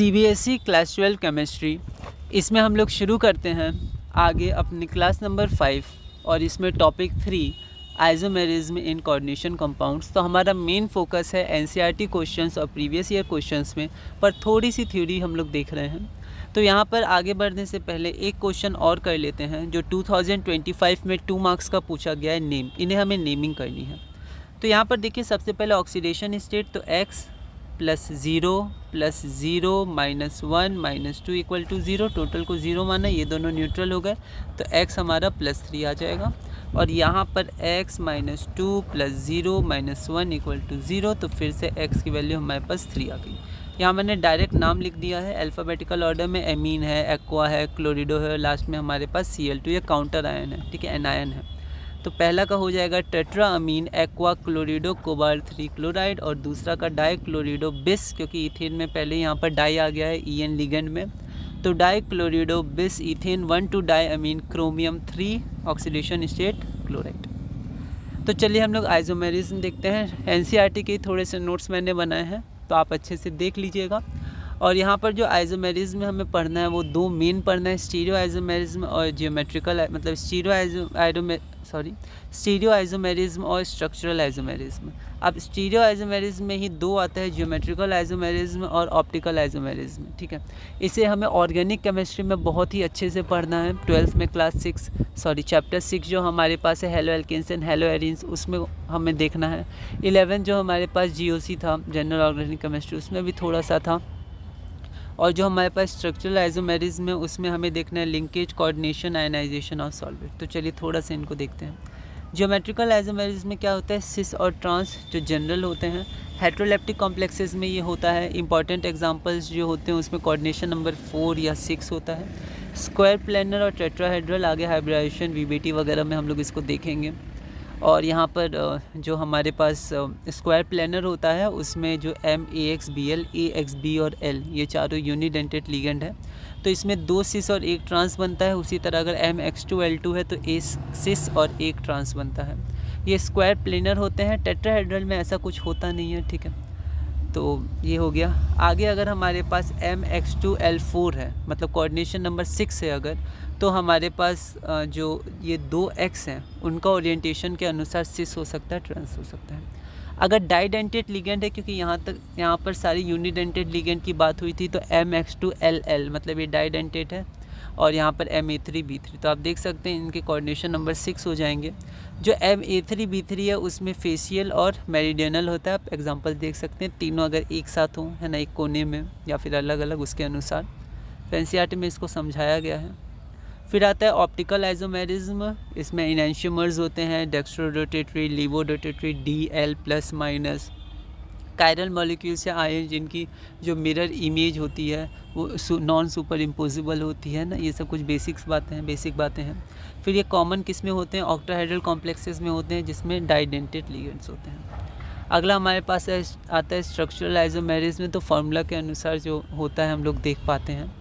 CBSE class 12 chemistry, इसमें हम लोग शुरू करते हैं आगे अपनी क्लास नंबर 5 और इसमें topic 3 isomerism in coordination compounds. तो हमारा मेन फोकस है NCERT क्वेश्चंस और प्रीवियस ईयर क्वेश्चंस में, पर थोड़ी सी थ्योरी हम लोग देख रहे हैं। तो यहाँ पर आगे बढ़ने से पहले एक क्वेश्चन और कर लेते हैं जो 2025 में 2 मार्क्स का पूछा गया है, नेम। इन्हें हमें नेमिंग करनी है। तो यहाँ पर देखिए सबसे पहले ऑक्सीडेशन स्टेट, तो x +0 +0 -1 -2 इक्वल टू 0, टोटल को 0 माना, ये दोनों न्यूट्रल हो गए तो x हमारा +3 आ जाएगा। और यहाँ पर x -2 +0 -1 इक्वल टू 0, तो फिर से x की वैल्यू हमारे पास 3 आ गई। यहाँ मैंने डायरेक्ट नाम लिख दिया है, अल्फ़ाबेटिकल ऑर्डर में एमीन है, एक्वा है, क्लोरिडो है, लास्ट में हमारे पास Cl2, ये काउंटर आयन है, ठीक है, एनायन है। तो पहला का हो जाएगा tetra amine aqua क्लोरिडो cobalt 3 chloride, और दूसरा का डाई क्लोरिडो बिस, क्योंकि इथेन में पहले यहाँ पर डाई आ गया है EN लिगेंड में, तो डाई क्लोरिडो बिस इथेन 1 डाई अमीन क्रोमियम 3 ऑक्सीडेशन स्टेट क्लोराइड। तो चलिए हम लोग आइसोमेरिज्म देखते हैं। NCERT के थोड़े से नोट्स मैंने बनाए हैं, तो आप अच्छे से देख लीजिएगा। और यहाँ पर जो आइसोमेरिज्म हमें पढ़ना है वो दो मेन पढ़ना है, स्टीरियो आइसोमेरिज्म और जियोमेट्रिकल, मतलब स्टीरियो आइसोमेरिज्म और स्ट्रक्चरल आइसोमेरिज्म। अब स्टीरियो आइसोमेरिज्म में ही दो आता है, जियोमेट्रिकल आइसोमेरिज्म और ऑप्टिकल आइसोमेरिज्म, ठीक है। इसे हमें ऑर्गेनिक केमिस्ट्री में बहुत ही अच्छे से पढ़ना है। 12th में चैप्टर 6 जो हमारे पास है haloalkanes and haloarenes, उसमें हमें देखना है। 11 जो हमारे पास GOC था, जनरल ऑर्गेनिक केमिस्ट्री, उसमें भी थोड़ा सा था। और जो हमारे पास स्ट्रक्चरल आइसोमेरिज्म है उसमें हमें देखना है लिंकेज, कोऑर्डिनेशन, आयनाइजेशन और सॉल्वेट। तो चलिए थोड़ा सा इनको देखते हैं। ज्योमेट्रिकल आइसोमेरिज्म में क्या होता है, सिस और ट्रांस जो जनरल होते हैं। हेट्रोलेप्टिक कॉम्प्लेक्सेस में ये होता है। इंपॉर्टेंट एग्जांपल्स जो होते हैं उसमें कोऑर्डिनेशन नंबर 4 या 6 होता है। स्क्वायर प्लेनर और टेट्राहेड्रल, आगे हाइब्रिडाइजेशन VBT वगैरह में हम लोग इसको देखेंगे। और यहाँ पर जो हमारे पास स्क्वायर प्लेनर होता है उसमें जो MAXBL, AXB और L, ये चारों यूनिडेंटेड लिगेंड है, तो इसमें 2 सिस और 1 ट्रांस बनता है। उसी तरह अगर MX2L2 है तो 1 सिस और 1 ट्रांस बनता है। ये स्क्वायर प्लेनर होते हैं। टेट्राहेड्रल में ऐसा कुछ होता नहीं है, ठीक है। तो ये हो गया। आगे अगर हमारे पास MX2L4 है, मतलब कोऑर्डिनेशन नंबर 6 है अगर, तो हमारे पास जो ये 2 X हैं उनका ओरिएंटेशन के अनुसार सिस हो सकता है, ट्रांस हो सकता है। अगर डाइडेंटेड लिगेंड है, क्योंकि यहाँ पर सारी यूनिडेंटेड लिगेंड की बात हुई थी, तो MX2LL मतलब ये डाइडेंटेड है, और यहाँ पर MA3B3, तो आप देख सकते हैं इनके कोऑर्डिनेशन नंबर 6 हो जाएंगे। जो MA3B3 है उसमें फेशियल और मेरिडियनल होता है। आप एग्जांपल देख सकते हैं, तीनों अगर एक साथ हों, है ना, एक कोने में या फिर अलग अलग, उसके अनुसार NCERT में इसको समझाया गया है। फिर आता है ऑप्टिकल आइसोमेरिज्म। इसमें इनैंशियोमर्स होते हैं, डेक्स्ट्रो-रोटेटरी, लीवो-रोटेटरी, DL+- कायरल मॉलिक्यूल्स या आयन जिनकी जो मिरर इमेज होती है वो नॉन सुपर इम्पोजिबल होती है ना, ये सब कुछ बेसिक बातें हैं। फिर ये कॉमन किस में होते हैं, ऑक्टाहेड्रल कॉम्प्लेक्सेस में होते हैं, जिसमें डाइडेंटेड लिगेंड्स होते हैं। अगला हमारे पास आता है स्ट्रक्चरल आइसोमेरिज्म में, तो फार्मूला के अनुसार जो होता है हम लोग देख पाते हैं,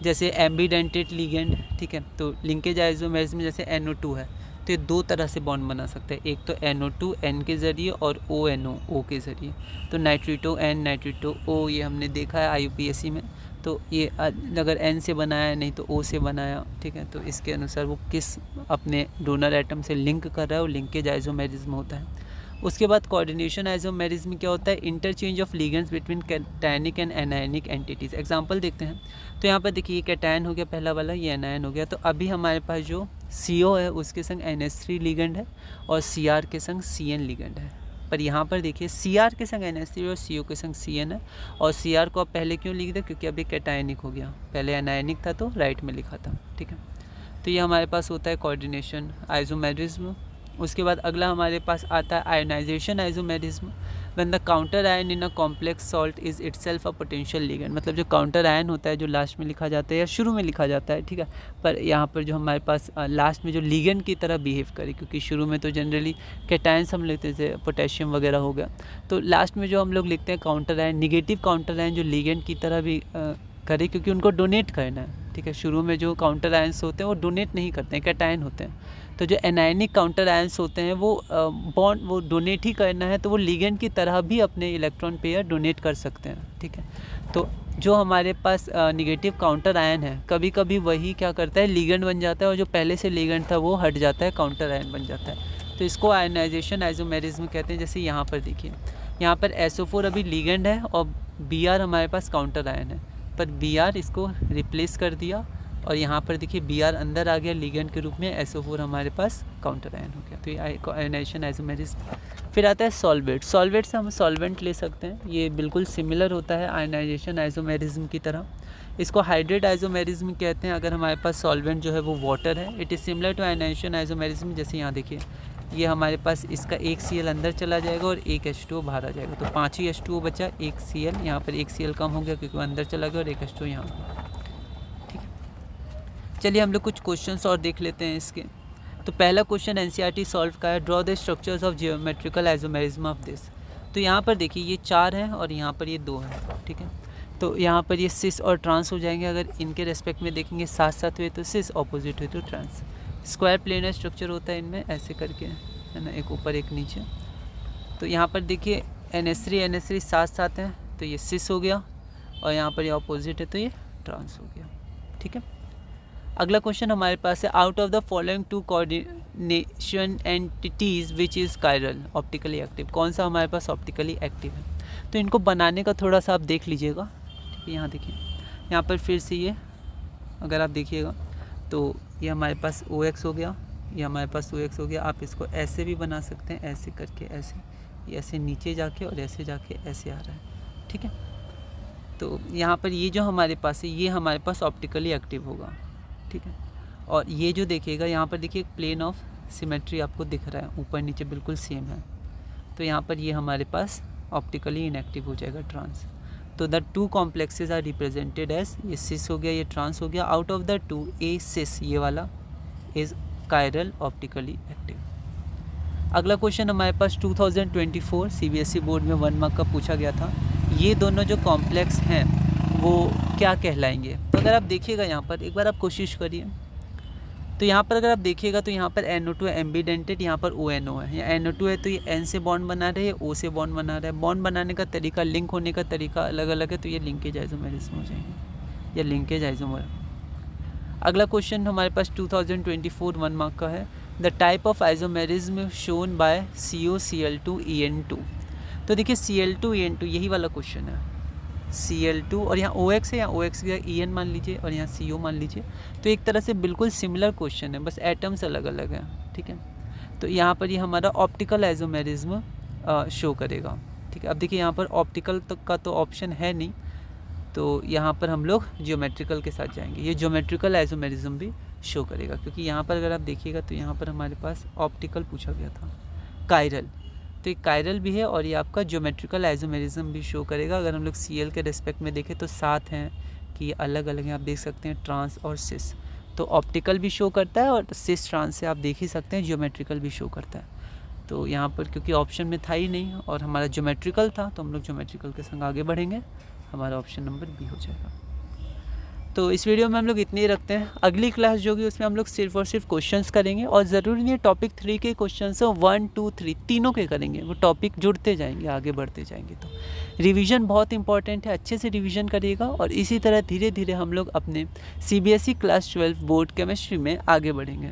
जैसे एम्बीडेंटेड लिगेंड, ठीक है। तो लिंकेज आइसोमेरिज्म में जैसे NO2 है, तो ये 2 तरह से बॉन्ड बना सकते हैं, एक तो NO2 N के ज़रिए और ONO O के ज़रिए। तो नाइट्रिटो N नाइट्रिटो O ये हमने देखा है IUPAC में, तो ये अगर N से बनाया नहीं तो O से बनाया, ठीक है। तो इसके अनुसार वो किस अपने डोनर एटम से लिंक कर रहा है, वो लिंकेज आइसोमेरिज्म होता है। उसके बाद कोऑर्डिनेशन आइसोमेरिज्म क्या होता है, interchange of ligands between cationic and anionic entities. Example देखते हैं, तो यहाँ पर देखिए ये कैटायन हो गया पहला वाला, ये एनायन हो गया। तो अभी हमारे पास जो CO है उसके संग NH3 लिगेंड है और Cr के संग CN लिगेंड है। पर यहाँ पर देखिए Cr के संग NH3 और CO के संग CN है, और Cr को आप पहले क्यों लिख दें, क्योंकि अभी कैटायनिक हो गया, पहले एनायनिक था तो राइट में लिखा था, ठीक है। तो ये हमारे पास होता है कोऑर्डिनेशन आइसोमेरिज्म। उसके बाद अगला हमारे पास आता है ionization isomerism. When the counter ion in a complex salt is itself a potential ligand, मतलब जो काउंटर आयन होता है जो लास्ट में लिखा जाता है या शुरू में लिखा जाता है, ठीक है, पर यहाँ पर जो हमारे पास लास्ट में जो लिगेंड की तरह बिहेव करे, क्योंकि शुरू में तो जनरली कैटायंस हम लिखते थे, पोटेशियम वगैरह हो गया, तो लास्ट में जो हम लोग लिखते हैं counter ion, negative counter ion जो लिगेंड की तरह भी करे, क्योंकि उनको डोनेट करना है, ठीक है। शुरू में जो काउंटर आयंस होते हैं वो डोनेट नहीं करते हैं, कैटायन होते हैं, तो जो एनायनिक काउंटर आयंस होते हैं वो बॉन्ड वो डोनेट ही करना है तो वो लिगेंड की तरह भी अपने इलेक्ट्रॉन पेयर डोनेट कर सकते हैं, ठीक है। तो जो हमारे पास निगेटिव काउंटर आयन है कभी कभी वही क्या करता है, लिगेंड बन जाता है, और जो पहले से लिगेंड था वो हट जाता है, काउंटर आयन बन जाता है। तो इसको आयनाइजेशन आइसोमेरिज्म कहते हैं। जैसे यहाँ पर देखिए, यहाँ पर SO4 अभी लिगेंड है और Br हमारे पास काउंटर आयन है, पर Br इसको रिप्लेस कर दिया और यहाँ पर देखिए Br अंदर आ गया लिगेंड के रूप में, SO4 हमारे पास काउंटर आयन हो गया। तो ये आयनाइजेशन आइसोमेरिज्म। फिर आता है सॉल्वेट। सॉल्वेट से हम सॉल्वेंट ले सकते हैं, ये बिल्कुल सिमिलर होता है आयनाइजेशन आइसोमेरिज्म की तरह। इसको हाइड्रेट आइसोमेरिज्म कहते हैं अगर हमारे पास सॉल्वेंट जो है वो वाटर है। It is similar to ionization isomerism. जैसे यहाँ देखिए, ये हमारे पास इसका एक Cl अंदर चला जाएगा और एक H2O बाहर आ जाएगा, तो 5 ही H2O बचा, एक Cl, यहाँ पर एक Cl कम हो गया क्योंकि वो अंदर चला गया, और एक H2O यहाँ पर, ठीक है। चलिए हम लोग कुछ क्वेश्चंस और देख लेते हैं इसके। तो पहला क्वेश्चन NCERT सॉल्व का है, draw the structures of geometrical isomerism of this. तो यहाँ पर देखिए ये 4 हैं और यहाँ पर ये 2 हैं, ठीक है। तो यहाँ पर ये सिस और ट्रांस हो जाएंगे, अगर इनके रेस्पेक्ट में देखेंगे साथ साथ हुए तो सिस, ऑपोजिट हुए तो ट्रांस। स्क्वायर प्लेनर स्ट्रक्चर होता है इनमें ऐसे करके, है ना, एक ऊपर एक नीचे। तो यहाँ पर देखिए NH3 साथ साथ हैं तो ये सिस हो गया, और यहाँ पर ये ऑपोजिट है तो ये ट्रांस हो गया, ठीक है। अगला क्वेश्चन हमारे पास है, out of the following 2 coordination entities which is chiral optically active. कौन सा हमारे पास ऑप्टिकली एक्टिव है। तो इनको बनाने का थोड़ा सा आप देख लीजिएगा, ठीक है। यहाँ देखिए, यहाँ पर फिर से ये अगर आप देखिएगा तो ये हमारे पास OX हो गया, ये हमारे पास OX हो गया। आप इसको ऐसे भी बना सकते हैं, ऐसे करके, ऐसे, ये ऐसे नीचे जाके और ऐसे जाके ऐसे आ रहा है, ठीक है। तो यहाँ पर ये जो हमारे पास है ये हमारे पास ऑप्टिकली एक्टिव होगा, ठीक है। और ये जो देखिएगा यहाँ पर देखिए प्लेन ऑफ सिमेट्री आपको दिख रहा है, ऊपर नीचे बिल्कुल सेम है, तो यहाँ पर ये हमारे पास ऑप्टिकली इनएक्टिव हो जाएगा, ट्रांस। तो the 2 complexes are represented as, ये सिस हो गया, ये ट्रांस हो गया। Out of the 2 a cis, ये वाला इज कायरल ऑप्टिकली एक्टिव। अगला क्वेश्चन हमारे पास 2024 CBSE बोर्ड में 1 मार्क का पूछा गया था, ये दोनों जो कॉम्प्लेक्स हैं वो क्या कहलाएंगे। तो अगर आप देखिएगा यहाँ पर एक बार आप कोशिश करिए, तो यहाँ पर अगर आप देखिएगा तो यहाँ पर NO2 है एम्बीडेंटेड, यहाँ पर ONO है। यहाँ NO2 है तो ये N से बॉन्ड बना रहे हैं, O से बॉन्ड बना रहा है। बॉन्ड बनाने का तरीका, लिंक होने का तरीका अलग अलग है, तो ये लिंकेज आइसोमेरिज्म हो जाएंगे, या लिंकेज आइसोमर। अगला क्वेश्चन हमारे पास 2024 1 मार्क का है, the type of isomerism shown by COCl2EN2। तो देखिए Cl2EN2 यही वाला क्वेश्चन है, Cl2 और यहाँ OX है, यहाँ OX का EN मान लीजिए और यहाँ CO मान लीजिए। तो एक तरह से बिल्कुल सिमिलर क्वेश्चन है, बस एटम्स अलग अलग हैं, ठीक है। तो यहाँ पर ये हमारा ऑप्टिकल आइसोमेरिज्म शो करेगा, ठीक है। अब देखिए यहाँ पर ऑप्टिकल तक का तो ऑप्शन है नहीं, तो यहाँ पर हम लोग जियोमेट्रिकल के साथ जाएंगे। ये जियोमेट्रिकल आइसोमेरिज्म भी शो करेगा, क्योंकि यहाँ पर अगर आप देखिएगा तो यहाँ पर हमारे पास ऑप्टिकल पूछा गया था, कायरल, तो ये कायरल भी है और ये आपका ज्योमेट्रिकल आइसोमेरिज्म भी शो करेगा। अगर हम लोग Cl के रेस्पेक्ट में देखें तो साथ हैं कि अलग अलग हैं, आप देख सकते हैं ट्रांस और सिस। तो ऑप्टिकल भी शो करता है और सिस ट्रांस से आप देख ही सकते हैं ज्योमेट्रिकल भी शो करता है। तो यहाँ पर क्योंकि ऑप्शन में था ही नहीं और हमारा ज्योमेट्रिकल था तो हम लोग ज्योमेट्रिकल के संग आगे बढ़ेंगे, हमारा ऑप्शन नंबर बी हो जाएगा। तो इस वीडियो में हम लोग इतने ही रखते हैं। अगली क्लास जो होगी उसमें हम लोग सिर्फ और सिर्फ क्वेश्चंस करेंगे, और ज़रूरी नहीं है टॉपिक 3 के क्वेश्चंस हो, 1 2 3 तीनों के करेंगे, वो टॉपिक जुड़ते जाएंगे, आगे बढ़ते जाएंगे। तो रिवीजन बहुत इंपॉर्टेंट है, अच्छे से रिवीजन करिएगा और इसी तरह धीरे धीरे हम लोग अपने CBSE क्लास 12 बोर्ड केमिस्ट्री में आगे बढ़ेंगे।